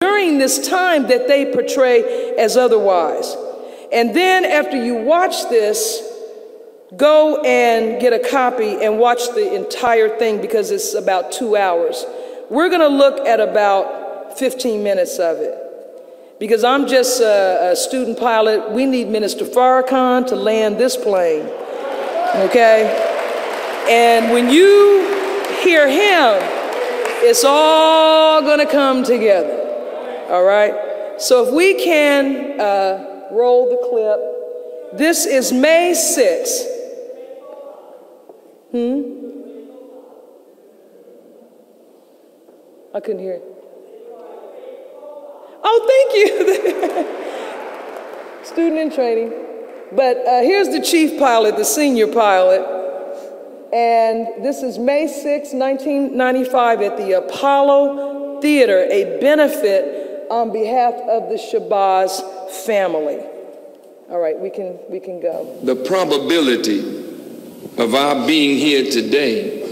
during this time that they portray as otherwise. And then after you watch this, go and get a copy and watch the entire thing because it's about 2 hours. We're going to look at about 15 minutes of it because I'm just a student pilot. We need Minister Farrakhan to land this plane, okay? And when you hear him, it's all going to come together, all right? So if we can roll the clip. This is May 6th. I couldn't hear it. Oh, thank you. Student in training. But here's the chief pilot, the senior pilot. And this is May 6, 1995 at the Apollo Theater, a benefit on behalf of the Shabazz family. All right, we can go. The probability of our being here today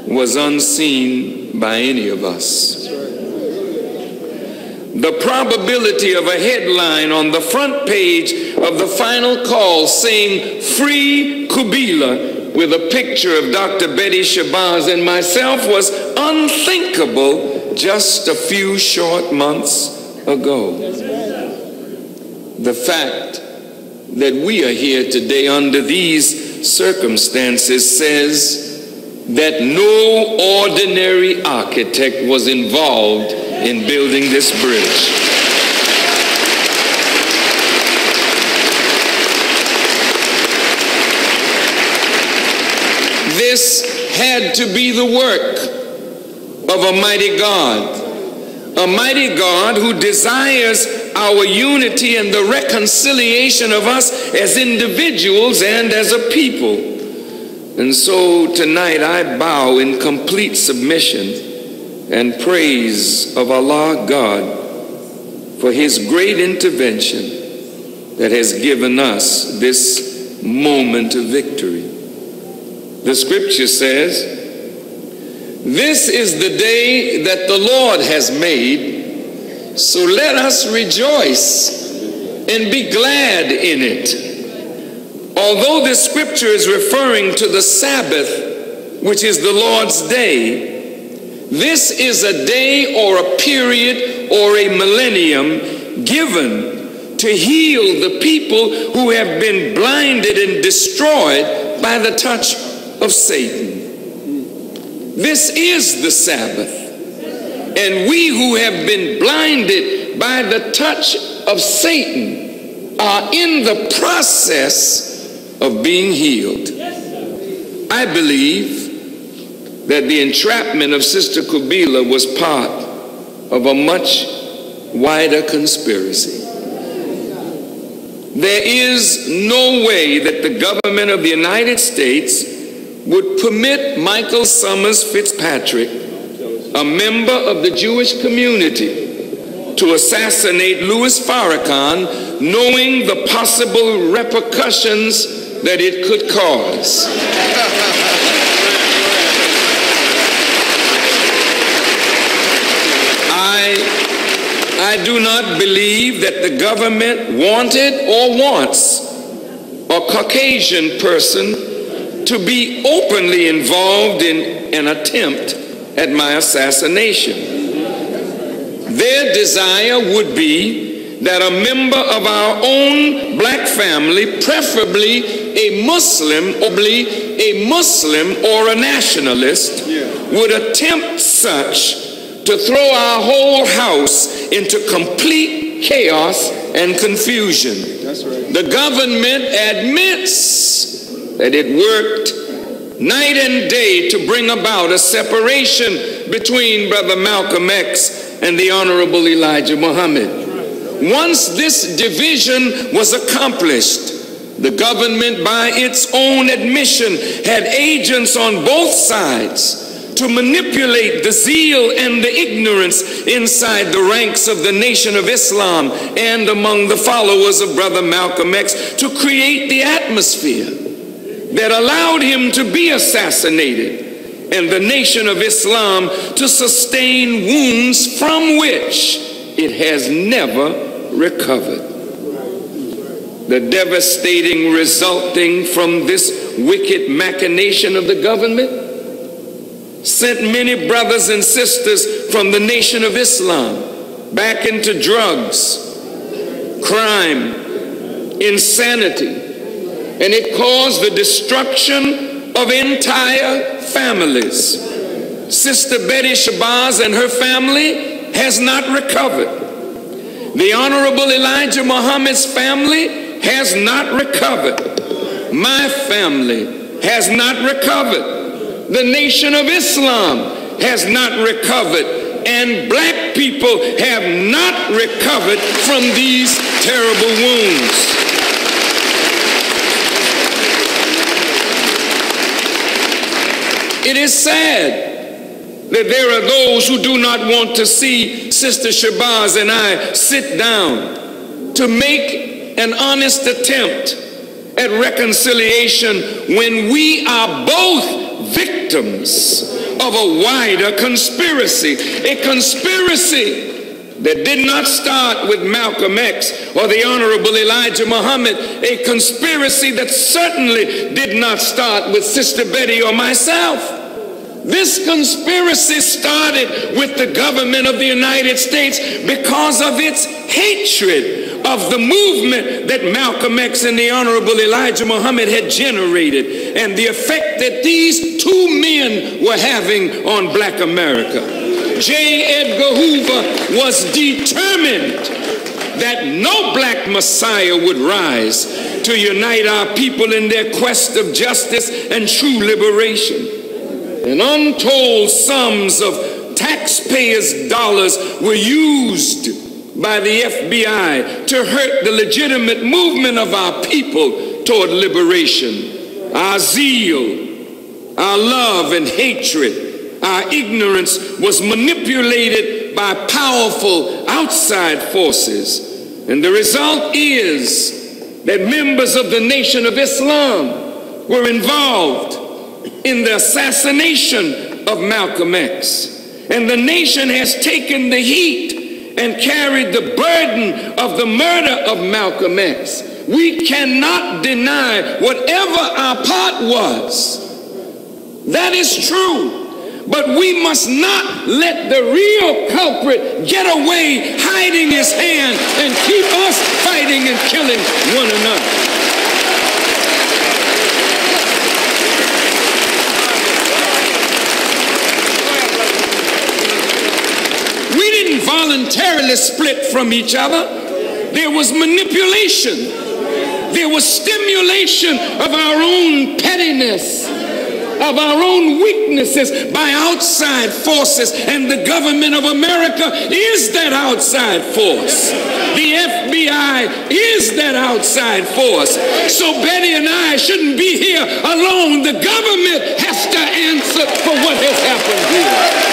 was unseen by any of us. The probability of a headline on the front page of the Final Call saying "Free Kubila" with a picture of Dr. Betty Shabazz and myself was unthinkable just a few short months ago. The fact that we are here today under these circumstances says that no ordinary architect was involved in building this bridge. This had to be the work of a mighty God who desires our unity and the reconciliation of us as individuals and as a people. And so tonight I bow in complete submission and praise of Allah God for his great intervention that has given us this moment of victory. The scripture says, "This is the day that the Lord has made, so let us rejoice and be glad in it." Although this scripture is referring to the Sabbath, which is the Lord's day, this is a day or a period or a millennium given to heal the people who have been blinded and destroyed by the touch of Satan. This is the Sabbath, and we who have been blinded by the touch of Satan are in the process of being healed. I believe that the entrapment of Sister Kubila was part of a much wider conspiracy. There is no way that the government of the United States would permit Michael Summers Fitzpatrick, a member of the Jewish community, to assassinate Louis Farrakhan, knowing the possible repercussions that it could cause. I do not believe that the government wanted or wants a Caucasian person to be openly involved in an attempt at my assassination. Their desire would be that a member of our own black family, preferably a Muslim or a nationalist, would attempt such to throw our whole house into complete chaos and confusion. That's right. The government admits that it worked night and day to bring about a separation between Brother Malcolm X and the Honorable Elijah Muhammad. Once this division was accomplished, the government, by its own admission, had agents on both sides to manipulate the zeal and the ignorance inside the ranks of the Nation of Islam and among the followers of Brother Malcolm X to create the atmosphere that allowed him to be assassinated and the Nation of Islam to sustain wounds from which it has never recovered. The devastating resulting from this wicked machination of the government sent many brothers and sisters from the Nation of Islam back into drugs, crime, insanity, and it caused the destruction of entire families. Sister Betty Shabazz and her family has not recovered. The Honorable Elijah Muhammad's family has not recovered. My family has not recovered. The Nation of Islam has not recovered. And black people have not recovered from these terrible wounds. It is sad that there are those who do not want to see Sister Shabazz and I sit down to make an honest attempt at reconciliation when we are both victims of a wider conspiracy, a conspiracy that did not start with Malcolm X or the Honorable Elijah Muhammad, a conspiracy that certainly did not start with Sister Betty or myself. This conspiracy started with the government of the United States because of its hatred of the movement that Malcolm X and the Honorable Elijah Muhammad had generated and the effect that these two men were having on black America. J. Edgar Hoover was determined that no black Messiah would rise to unite our people in their quest of justice and true liberation. And untold sums of taxpayers' dollars were used by the FBI to hurt the legitimate movement of our people toward liberation. Our zeal, our love and hatred, our ignorance was manipulated by powerful outside forces. And the result is that members of the Nation of Islam were involved in the assassination of Malcolm X. And the nation has taken the heat and carried the burden of the murder of Malcolm X. We cannot deny whatever our part was. That is true. But we must not let the real culprit get away hiding his hand and keep us fighting and killing one another. Voluntarily split from each other. There was manipulation. There was stimulation of our own pettiness, of our own weaknesses by outside forces, and the government of America is that outside force. The FBI is that outside force. So Betty and I shouldn't be here alone. The government has to answer for what has happened here.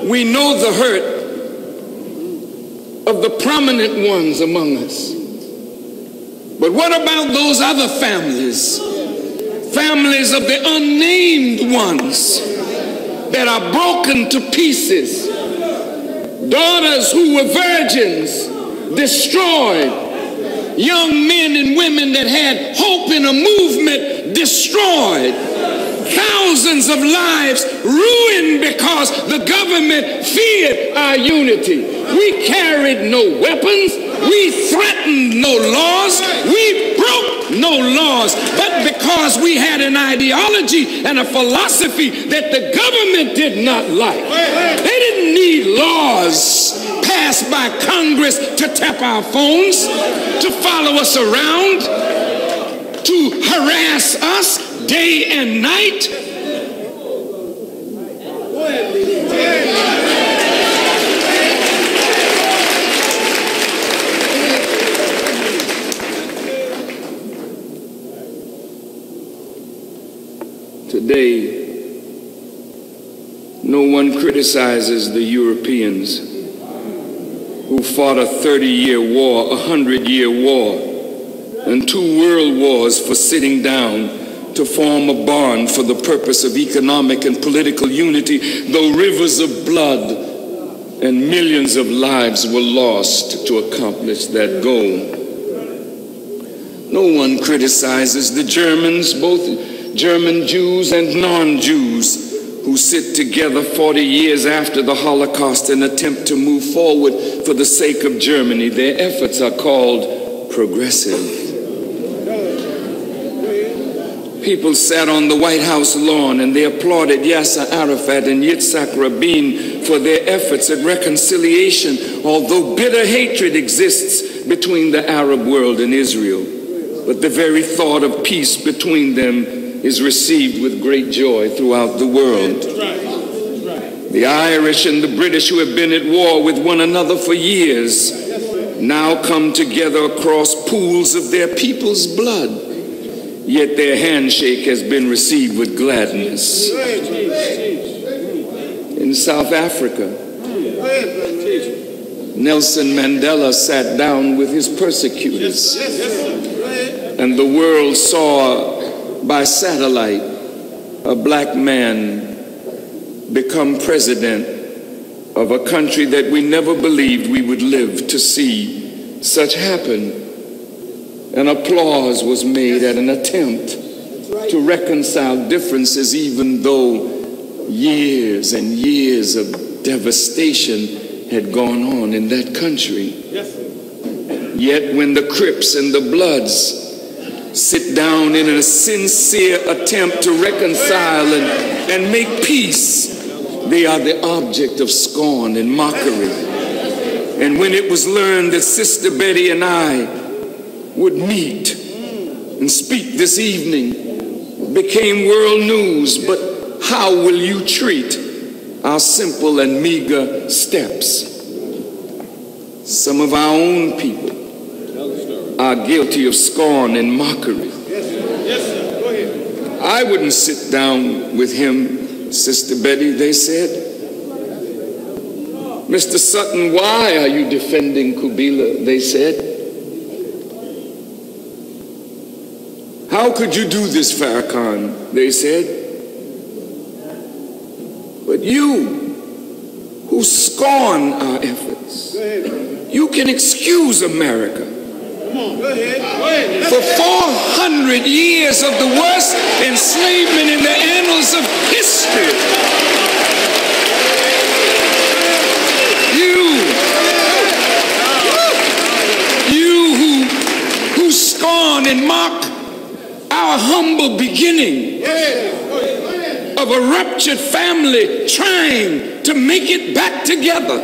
We know the hurt of the prominent ones among us. But what about those other families? Families of the unnamed ones that are broken to pieces. Daughters who were virgins, destroyed. Young men and women that had hope in a movement, destroyed. Thousands of lives ruined because the government feared our unity. We carried no weapons. We threatened no laws. We broke no laws. But because we had an ideology and a philosophy that the government did not like, they didn't need laws passed by Congress to tap our phones, to follow us around, to harass us day and night. Today, No one criticizes the Europeans who fought a 30-year war, a 100-year war, and 2 world wars for sitting down to form a bond for the purpose of economic and political unity, though rivers of blood and millions of lives were lost to accomplish that goal. No one criticizes the Germans, both German Jews and non-Jews, who sit together 40 years after the Holocaust and attempt to move forward for the sake of Germany. Their efforts are called progressive. People sat on the White House lawn and they applauded Yasser Arafat and Yitzhak Rabin for their efforts at reconciliation, although bitter hatred exists between the Arab world and Israel. But the very thought of peace between them is received with great joy throughout the world. The Irish and the British, who have been at war with one another for years, now come together across pools of their people's blood. Yet their handshake has been received with gladness. In South Africa, Nelson Mandela sat down with his persecutors, and the world saw by satellite a black man become president of a country that we never believed we would live to see such happen. And applause was made at an attempt to reconcile differences, even though years and years of devastation had gone on in that country. Yet when the Crips and the Bloods sit down in a sincere attempt to reconcile and make peace, they are the object of scorn and mockery. And when it was learned that Sister Betty and I would meet and speak this evening, it became world news. But how will you treat our simple and meager steps? Some of our own people are guilty of scorn and mockery. I wouldn't sit down with him, Sister Betty, they said. Mr. Sutton, why are you defending Kubila, they said. How could you do this, Farrakhan, they said. But you, who scorn our efforts, you can excuse America for 400 years of the worst enslavement in the annals of history. You who scorn and mock our humble beginning of a ruptured family trying to make it back together.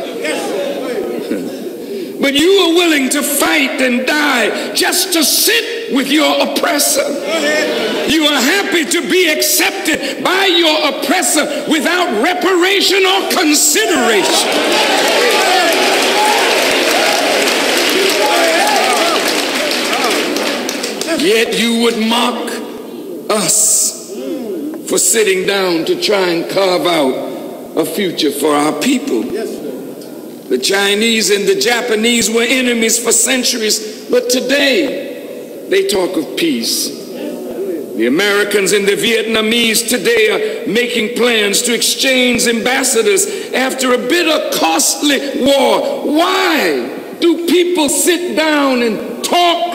But you are willing to fight and die just to sit with your oppressor. You are happy to be accepted by your oppressor without reparation or consideration. Yet you would mock us for sitting down to try and carve out a future for our people. The Chinese and the Japanese were enemies for centuries, but today they talk of peace. The Americans and the Vietnamese today are making plans to exchange ambassadors after a bitter, costly war. Why do people sit down and talk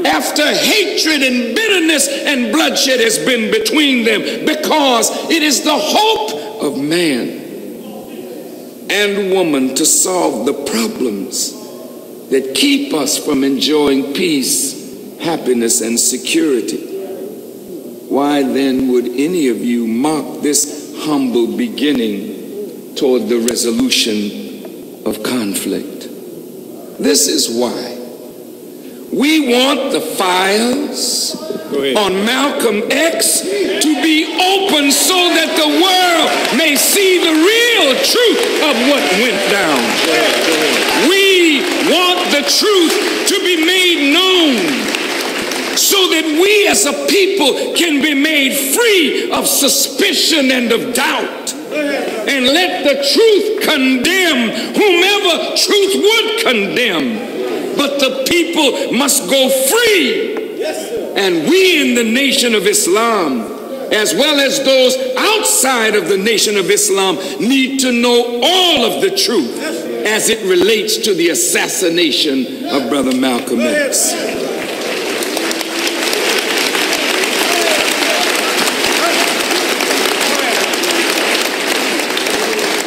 after hatred and bitterness and bloodshed has been between them? Because it is the hope of man and woman to solve the problems that keep us from enjoying peace, happiness, and security. Why then would any of you mock this humble beginning toward the resolution of conflict? This is why we want the files on Malcolm X to be open so that the world may see the real truth of what went down. We want the truth to be made known so that we as a people can be made free of suspicion and of doubt. And let the truth condemn whomever truth would condemn. But the people must go free. And we in the Nation of Islam, as well as those outside of the Nation of Islam, need to know all of the truth as it relates to the assassination of Brother Malcolm X.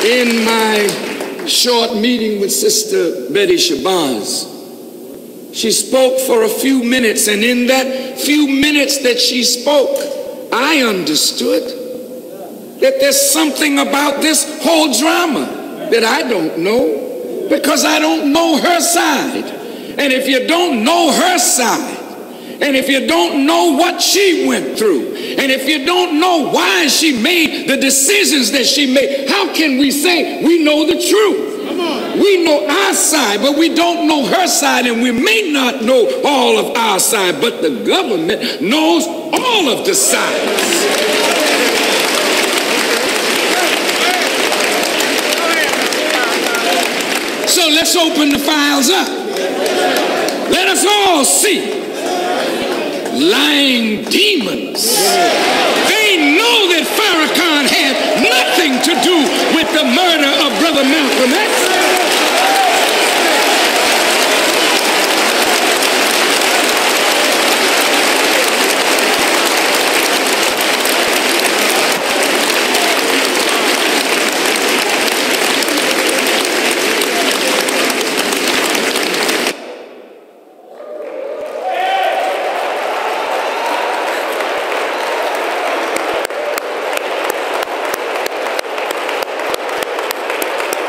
In my short meeting with Sister Betty Shabazz, she spoke for a few minutes, and in that few minutes that she spoke, I understood that there's something about this whole drama that I don't know, because I don't know her side. And if you don't know her side, and if you don't know what she went through, and if you don't know why she made the decisions that she made, how can we say we know the truth? We know our side, but we don't know her side, and we may not know all of our side, but the government knows all of the sides. So let's open the files up. Let us all see. Lying demons. They know that Farrakhan had nothing to do with the murder of Brother Malcolm X.